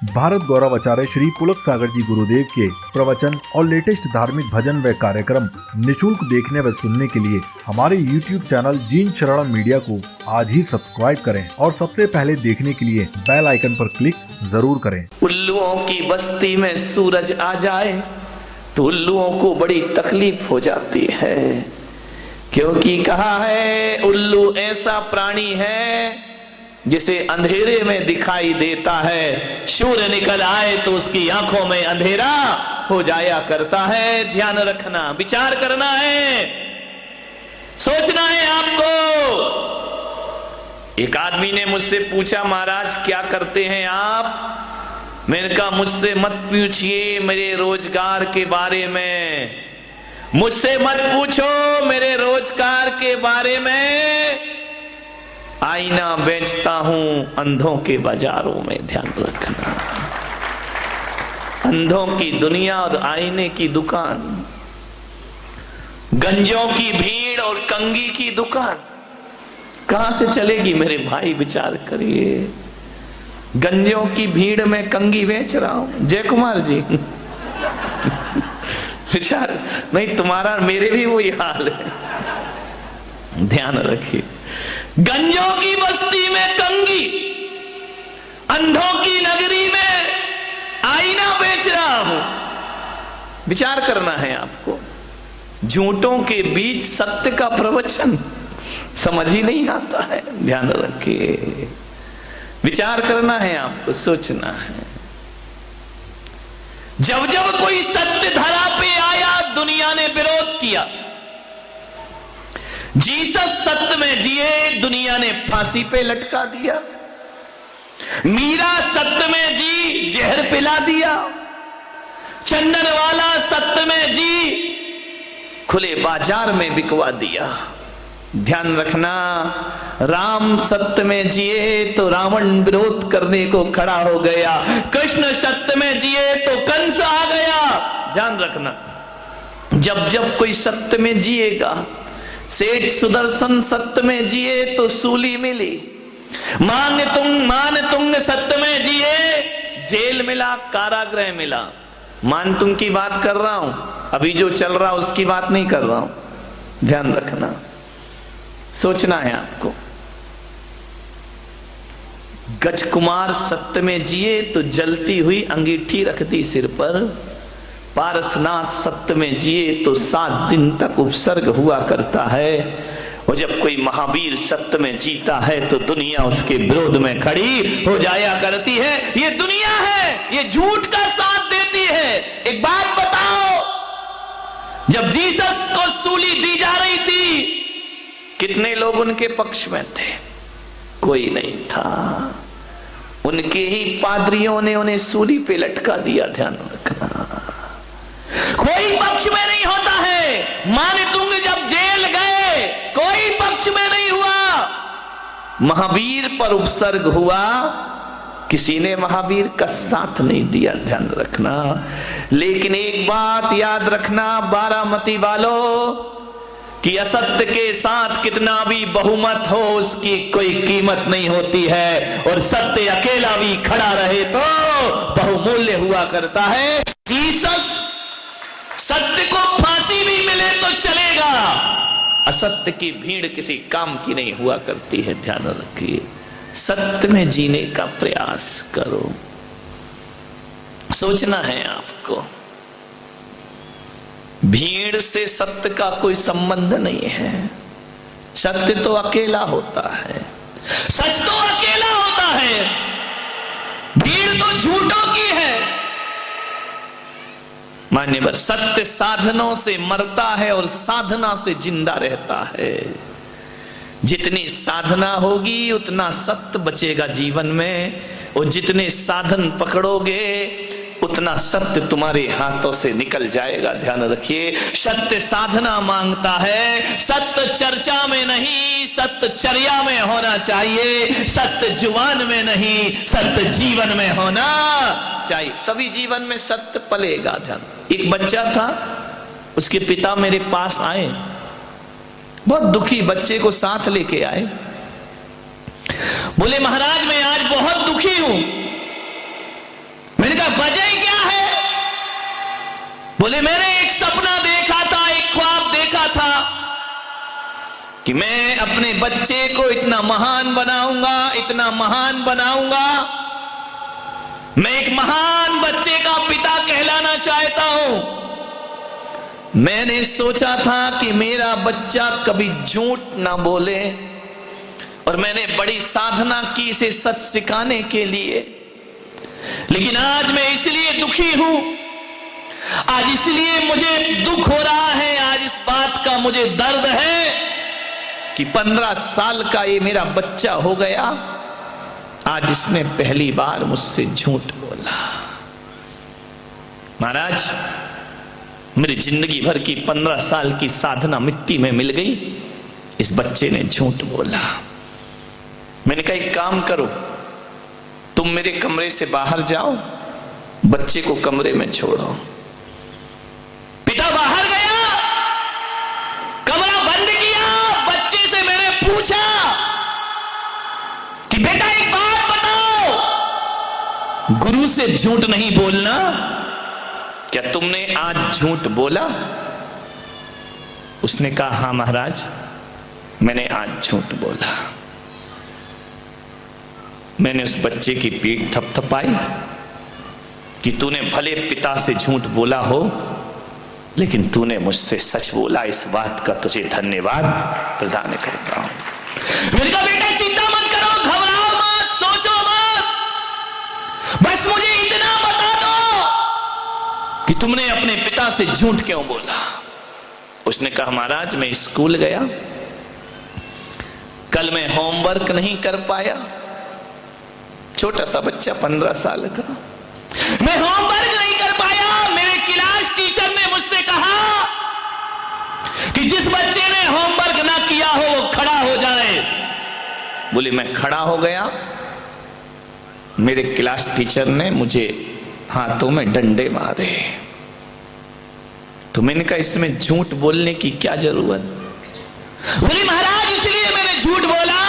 भारत गौरव आचार्य श्री पुलक सागर जी गुरुदेव के प्रवचन और लेटेस्ट धार्मिक भजन व कार्यक्रम निशुल्क देखने व सुनने के लिए हमारे YouTube चैनल जीन शरणम मीडिया को आज ही सब्सक्राइब करें और सबसे पहले देखने के लिए बेल आइकन पर क्लिक जरूर करें। उल्लुओं की बस्ती में सूरज आ जाए तो उल्लुओं को बड़ी तकलीफ हो जाती है, क्योंकि कहा है उल्लू ऐसा प्राणी है जिसे अंधेरे में दिखाई देता है, सूर्य निकल आए तो उसकी आंखों में अंधेरा हो जाया करता है। ध्यान रखना, विचार करना है, सोचना है आपको। एक आदमी ने मुझसे पूछा, महाराज क्या करते हैं आप? मैंने कहा मुझसे मत पूछिए मेरे रोजगार के बारे में, मुझसे मत पूछो मेरे रोजगार के बारे में। आईना बेचता हूं अंधों के बाजारों में। ध्यान रखना, अंधों की दुनिया और आईने की दुकान, गंजों की भीड़ और कंगी की दुकान कहां से चलेगी मेरे भाई? विचार करिए। गंजों की भीड़ में कंगी बेच रहा हूं, जय कुमार जी विचार नहीं, तुम्हारा मेरे भी वही हाल है। ध्यान रखिए, गंजों की बस्ती में कंगी, अंधों की नगरी में आईना बेच रहा हूं। विचार करना है आपको। झूठों के बीच सत्य का प्रवचन समझ ही नहीं आता है। ध्यान रखिए, विचार करना है आपको, सोचना है। जब जब कोई सत्य धरा पे आया दुनिया ने विरोध किया। जीसस सत्य में जिए, दुनिया ने फांसी पे लटका दिया। मीरा सत्य में जी, जहर पिला दिया। चंदन वाला सत्य में जी, खुले बाजार में बिकवा दिया। ध्यान रखना, राम सत्य में जिए तो रावण विरोध करने को खड़ा हो गया। कृष्ण सत्य में जिए तो कंस आ गया। ध्यान रखना, जब जब कोई सत्य में जिएगा, सेठ सुदर्शन सत्य में जिए तो सूली मिली। मान तुंग सत्य में जिए, जेल मिला, कारागृह मिला। मान तुंग की बात कर रहा हूं, अभी जो चल रहा उसकी बात नहीं कर रहा हूं। ध्यान रखना, सोचना है आपको। गजकुमार सत्य में जिए तो जलती हुई अंगीठी रख दी सिर पर। पारसनाथ सत्य में जिए तो 7 दिन तक उपसर्ग हुआ करता है। और जब कोई महावीर सत्य में जीता है तो दुनिया उसके विरोध में खड़ी हो जाया करती है। ये दुनिया है, ये झूठ का साथ देती है। एक बात बताओ, जब जीसस को सूली दी जा रही थी, कितने लोग उनके पक्ष में थे? कोई नहीं था। उनके ही पादरियों ने उन्हें सूली पे लटका दिया। ध्यान रखना, कोई पक्ष में नहीं होता है। मानतुंग जब जेल गए, कोई पक्ष में नहीं हुआ। महावीर पर उपसर्ग हुआ, किसी ने महावीर का साथ नहीं दिया। ध्यान रखना, लेकिन एक बात याद रखना बारामती वालों, कि असत्य के साथ कितना भी बहुमत हो उसकी कोई कीमत नहीं होती है। और सत्य अकेला भी खड़ा रहे तो बहुमूल्य हुआ करता है। जीसस सत्य को फांसी भी मिले तो चलेगा, असत्य की भीड़ किसी काम की नहीं हुआ करती है। ध्यान रखिए, सत्य में जीने का प्रयास करो। सोचना है आपको, भीड़ से सत्य का कोई संबंध नहीं है। सत्य तो अकेला होता है, सच तो अकेला होता है, भीड़ तो झूठों की है। मान्यवर, सत्य साधनों से मरता है और साधना से जिंदा रहता है। जितनी साधना होगी उतना सत्य बचेगा जीवन में, और जितने साधन पकड़ोगे उतना सत्य तुम्हारे हाथों से निकल जाएगा। ध्यान रखिए, सत्य साधना मांगता है, सत्य चर्चा में नहीं सत्य चर्या में होना चाहिए। सत्य जुबान में नहीं सत्य जीवन में होना चाहिए, तभी जीवन में सत्य पलेगा। ध्यान, एक बच्चा था, उसके पिता मेरे पास आए, बहुत दुखी बच्चे को साथ लेके आए। बोले महाराज मैं आज बहुत दुखी हूं, कहा वजह क्या है? बोले मैंने एक सपना देखा था, एक ख्वाब देखा था कि मैं अपने बच्चे को इतना महान बनाऊंगा, इतना महान बनाऊंगा, मैं एक महान बच्चे का पिता कहलाना चाहता हूं। मैंने सोचा था कि मेरा बच्चा कभी झूठ ना बोले, और मैंने बड़ी साधना की इसे सच सिखाने के लिए। लेकिन आज मैं इसलिए दुखी हूं, आज इसलिए मुझे दुख हो रहा है, आज इस बात का मुझे दर्द है कि 15 साल का ये मेरा बच्चा हो गया, आज इसने पहली बार मुझसे झूठ बोला। महाराज, मेरी जिंदगी भर की 15 साल की साधना मिट्टी में मिल गई, इस बच्चे ने झूठ बोला। मैंने कहा एक काम करो, तुम मेरे कमरे से बाहर जाओ, बच्चे को कमरे में छोड़ो। पिता बाहर गया, कमरा बंद किया, बच्चे से मैंने पूछा कि बेटा एक बात बताओ, गुरु से झूठ नहीं बोलना, क्या तुमने आज झूठ बोला? उसने कहा हां महाराज, मैंने आज झूठ बोला। मैंने उस बच्चे की पीठ थपथपाई कि तूने भले पिता से झूठ बोला हो, लेकिन तूने मुझसे सच बोला, इस बात का तुझे धन्यवाद प्रदान करता हूं। मैंने कहा बेटा चिंता मत करो, घबराओ मत, सोचो मत, बस मुझे इतना बता दो कि तुमने अपने पिता से झूठ क्यों बोला। उसने कहा महाराज, मैं स्कूल गया, कल मैं होमवर्क नहीं कर पाया, छोटा सा बच्चा 15 साल का, मैं होमवर्क नहीं कर पाया। मेरे क्लास टीचर ने मुझसे कहा कि जिस बच्चे ने होमवर्क ना किया हो वो खड़ा हो जाए। बोले मैं खड़ा हो गया, मेरे क्लास टीचर ने मुझे हाथों में डंडे मारे। तो मैंने कहा इसमें झूठ बोलने की क्या जरूरत? बोले महाराज इसलिए मैंने झूठ बोला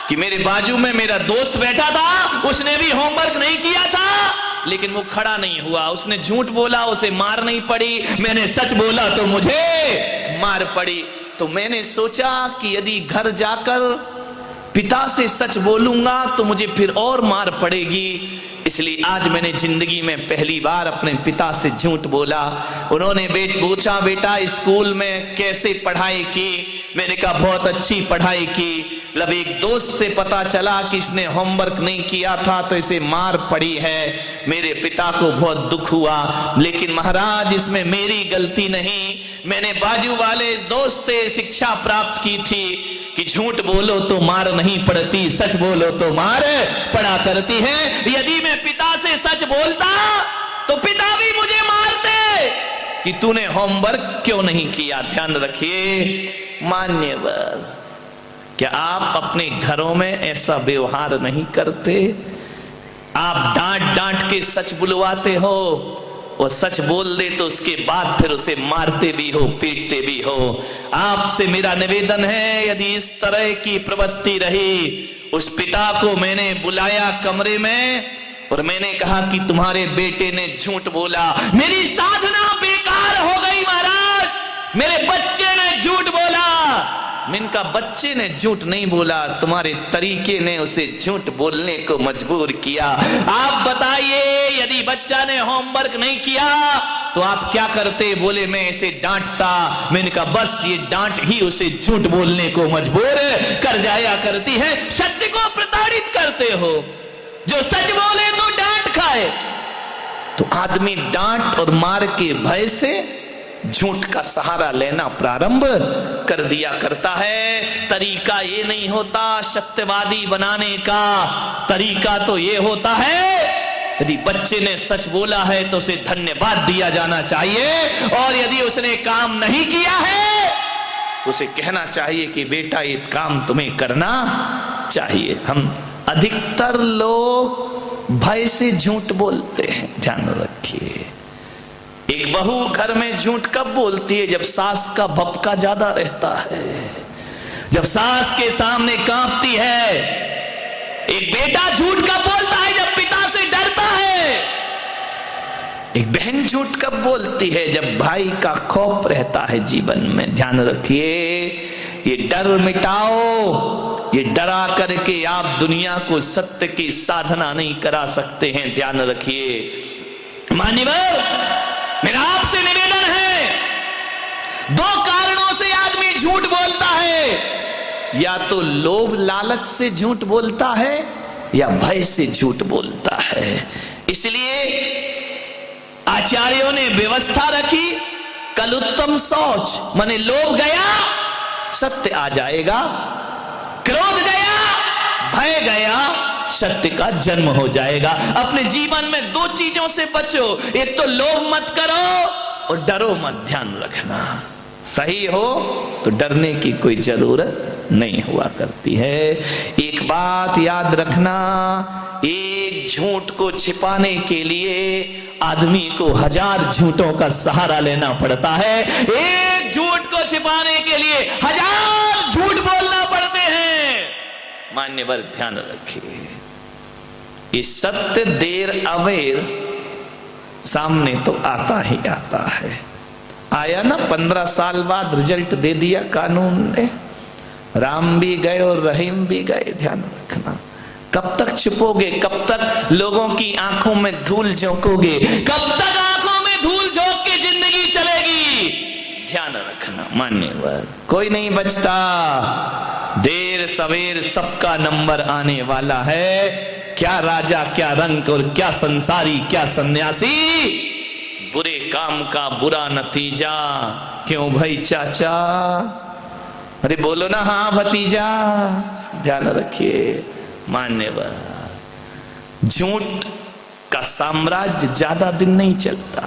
कि मेरे बाजू में मेरा दोस्त बैठा था, उसने भी होमवर्क नहीं किया था, लेकिन वो खड़ा नहीं हुआ। उसने झूठ बोला, उसे मार नहीं पड़ी, मैंने सच बोला तो मुझे मार पड़ी। तो मैंने सोचा कि यदि घर जाकर पिता से सच बोलूंगा तो मुझे फिर और मार पड़ेगी, इसलिए आज मैंने जिंदगी में पहली बार अपने पिता से झूठ बोला। उन्होंने पूछा बेटा स्कूल में कैसे पढ़ाई की? मैंने कहा बहुत अच्छी पढ़ाई की। मतलब एक दोस्त से पता चला कि इसने होमवर्क नहीं किया था तो इसे मार पड़ी है। मेरे पिता को बहुत दुख हुआ, लेकिन महाराज इसमें मेरी गलती नहीं। मैंने बाजू वाले दोस्त से शिक्षा प्राप्त की थी कि झूठ बोलो तो मार नहीं पड़ती, सच बोलो तो मार पड़ा करती है। यदि मैं पिता से सच बोलता तो पिता भी मुझे मारते कि तूने होमवर्क क्यों नहीं किया। ध्यान रखिए मान्यवर, क्या आप अपने घरों में ऐसा व्यवहार नहीं करते? आप डांट डांट के सच बुलवाते हो, और सच बोल दे तो उसके बाद फिर उसे मारते भी हो, पीटते भी हो। आपसे मेरा निवेदन है, यदि इस तरह की प्रवृत्ति रही, उस पिता को मैंने बुलाया कमरे में और मैंने कहा कि तुम्हारे बेटे ने झूठ बोला, मेरी साधना बेकार हो गई महाराज, मेरे बच्चे ने झूठ बोला। इनका बच्चे ने झूठ नहीं बोला, तुम्हारे तरीके ने उसे झूठ बोलने को मजबूर किया। आप बताइए यदि बच्चा ने होमवर्क नहीं किया तो आप क्या करते? बोले मैं इसे डांटता। मैंने कहा बस ये डांट ही उसे झूठ बोलने को मजबूर कर जाया करती है। सत्य को प्रताड़ित करते हो, जो सच बोले तो डांट खाए। तो आदमी डांट और मार के भय से झूठ का सहारा लेना प्रारंभ कर दिया करता है। तरीका ये नहीं होता सत्यवादी बनाने का, तरीका तो ये होता है यदि बच्चे ने सच बोला है तो उसे धन्यवाद दिया जाना चाहिए, और यदि उसने काम नहीं किया है तो उसे कहना चाहिए कि बेटा ये काम तुम्हें करना चाहिए। हम अधिकतर लोग भय से झूठ बोलते हैं, ध्यान रखिए। एक बहू घर में झूठ कब बोलती है? जब सास का भपका ज्यादा रहता है, जब सास के सामने कांपती है। एक बेटा झूठ कब बोलता है? जब पिता से डरता है। एक बहन झूठ कब बोलती है? जब भाई का खौफ रहता है जीवन में। ध्यान रखिए, ये डर मिटाओ। ये डरा करके आप दुनिया को सत्य की साधना नहीं करा सकते हैं। ध्यान रखिए मान्यवर, मेरा आपसे निवेदन है, दो कारणों से आदमी झूठ बोलता है। या तो लोभ लालच से झूठ बोलता है या भय से झूठ बोलता है। इसलिए आचार्यों ने व्यवस्था रखी, कल उत्तम शौच, माने लोभ गया सत्य आ जाएगा, क्रोध गया भय गया, सत्य का जन्म हो जाएगा। अपने जीवन में दो चीजों से बचो, एक तो लोभ मत करो और डरो मत। ध्यान रखना, सही हो तो डरने की कोई जरूरत नहीं हुआ करती है। एक बात याद रखना, एक झूठ को छिपाने के लिए आदमी को 1000 झूठों का सहारा लेना पड़ता है। एक झूठ को छिपाने के लिए 1000 झूठ बोलना पड़ते हैं। मान्यवर ध्यान रखिए, ये सत्य देर अवेर सामने तो आता ही आता है। आया ना 15 साल बाद रिजल्ट दे दिया कानून ने, राम भी गए और रहीम भी गए। ध्यान रखना, कब तक छुपोगे? कब तक लोगों की आंखों में धूल झोंकोगे? कब तक आंखों में धूल झोंक के जिंदगी चलेगी? ध्यान रखना मान्यवर, कोई नहीं बचता, देर सवेर सबका नंबर आने वाला है। क्या राजा, क्या रंक और क्या संसारी, क्या सन्यासी, बुरे काम का बुरा नतीजा। क्यों भाई चाचा? अरे बोलो ना हाँ भतीजा। ध्यान रखिए मान्यवर, झूठ का साम्राज्य ज्यादा दिन नहीं चलता